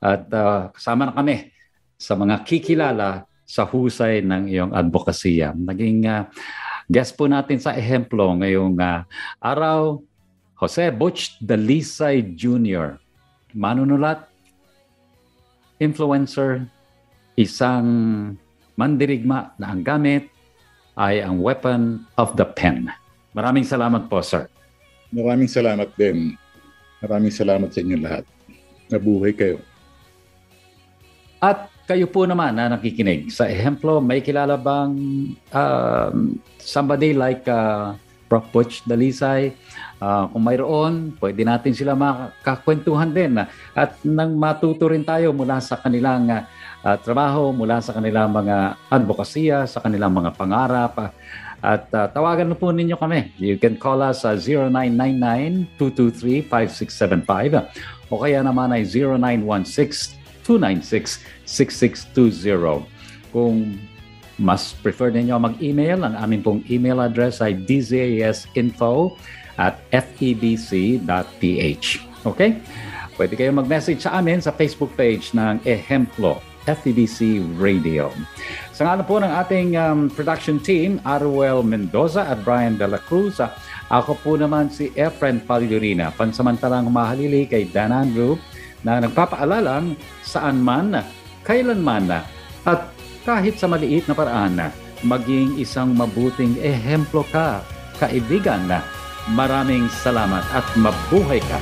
S2: at kasama na kami sa mga kikilala sa husay ng iyong advokasya. Naging guest po natin sa ehemplo ngayong araw, Jose Butch Dalisay Jr., manunulat, influencer, isang mandirigma na ang gamit ay ang weapon of the pen. Maraming salamat po, sir.
S8: Maraming salamat din. Maraming salamat sa inyo lahat. Nabuhay kayo.
S2: At kayo po naman na nakikinig sa ehemplo, may kilala bang somebody like Prof. Butch Dalisay. Kung mayroon, pwede natin sila makakwentuhan din. At nang matuto rin tayo mula sa kanilang trabaho, mula sa kanilang mga advokasya, sa kanilang mga pangarap. At tawagan na po ninyo kami. You can call us 0999-223-5675 o kaya naman ay 0916-296-6620. Kung mas prefer ninyo mag-email, ang aming pong email address ay dzasinfo@febc.ph. Okay? Pwede kayo mag-message sa amin sa Facebook page ng Ehemplo FEBC Radio. Sa ngalan po ng ating production team, Aruel Mendoza at Brian De La Cruz, ako po naman si Efren Palyorina, pansamantalang mahalili kay Dan Andrew na nagpapaalalang saan man, kailanman, at kahit sa maliit na paraan, maging isang mabuting ehemplo ka, kaibigan. Maraming salamat at mabuhay ka.